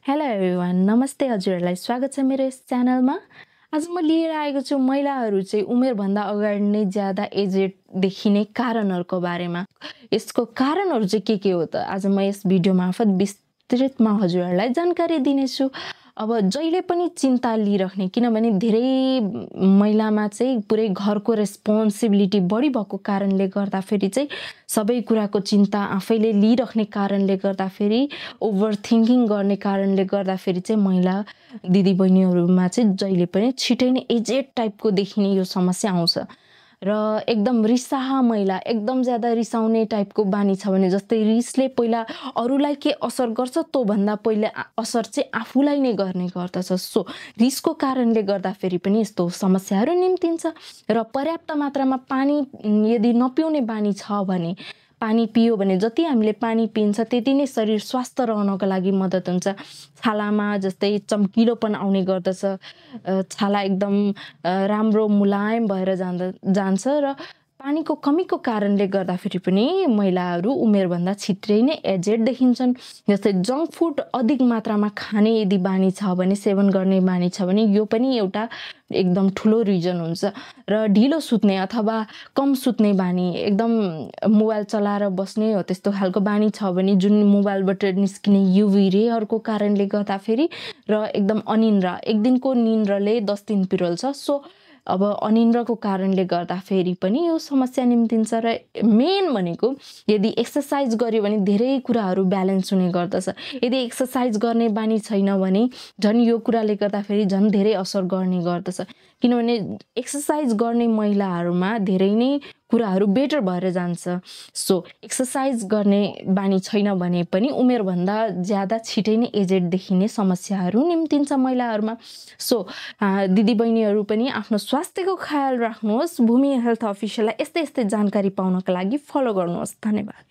Hello everyone, नमस्ते हजुरहरूलाई स्वागत छ मेरो यस च्यानलमा। आज म लिएर आएको छु महिलाहरू चाहिँ उमेरभन्दा अगाडि नै ज्यादा एजेड देखिने कारणहरूको बारेमा। यसको कारणहरू चाहिँ के हो त आज म यस भिडियो मार्फत विस्तृतमा हजुरहरूलाई जानकारी दिनेछु। अब जहिले पनि चिन्ता लिइराख्ने, किनभने धेरै महिलामा चाहिँ पुरै घरको रेस्पोन्सिबिलिटी बढी भएको कारणले गर्दाखेरि चाहिँ सबै कुराको चिन्ता आफैले लिइराख्ने कारणले गर्दाखेरि, ओभर थिङ्किङ गर्ने कारणले गर्दाखेरि चाहिँ महिला दिदीबहिनीहरूमा चाहिँ जहिले पनि छिटै नै एजेड टाइपको देखिने यो समस्या आउँछ। र एकदम रिसाहा महिला, एकदम ज्यादा रिसाउने टाइपको बानी छ भने, जस्तै रिसले पहिला अरूलाई के असर गर्छ त्योभन्दा पहिले असर चाहिँ आफूलाई नै गर्ने गर्दछ। सो रिसको कारणले गर्दाखेरि पनि यस्तो समस्याहरू निम्तिन्छ। र पर्याप्त मात्रामा पानी यदि नपिउने बानी छ भने, पानी पियो भने, जति हामीले पानी पिन्छ त्यति नै शरीर स्वस्थ रहनको लागि मद्दत हुन्छ। छालामा जस्तै चम्किलोपन आउने गर्दछ, छाला एकदम राम्रो मुलायम भएर जान्छ र पानीको कमीको कारणले गर्दाखेरि पनि महिलाहरू उमेरभन्दा छिट्टै नै एजेड देखिन्छन्। जस्तै जङ्क फुड अधिक मात्रामा खाने यदि बानी छ भने, सेवन गर्ने बानी छ भने, यो पनि एउटा एकदम ठुलो रिजन हुन्छ। र ढिलो सुत्ने अथवा कम सुत्ने बानी, एकदम मोबाइल चलाएर बस्ने हो त्यस्तो खालको बानी छ भने, जुन मोबाइलबाट निस्किने युभी रेहरूको कारणले गर्दाखेरि, र एकदम अनिन्द्रा, एक दिनको निन्द्राले 10 दिन पिरोल्छ। सो अब अनिन्द्राको कारणले गर्दाखेरि पनि यो समस्या निम्तिन्छ। र मेन भनेको, यदि एक्सर्साइज गर्यो भने धेरै कुराहरू ब्यालेन्स हुने गर्दछ। यदि एक्सर्साइज गर्ने बानी छैन भने झन् यो कुराले गर्दाखेरि झन् धेरै असर गर्ने गर्दछ। किनभने एक्सर्साइज गर्ने महिलाहरूमा धेरै नै कुराहरू बेटर भएर जान्छ। सो एक्सर्साइज गर्ने बानी छैन भने पनि उमेरभन्दा ज्यादा छिटै नै एजेड देखिने समस्याहरू निम्तिन्छ महिलाहरूमा। सो दिदीबहिनीहरू पनि आफ्नो स्वास्थ्यको ख्याल राख्नुहोस्। भूमि हेल्थ अफिसियललाई यस्तै जानकारी पाउनको लागि फलो गर्नुहोस्। धन्यवाद।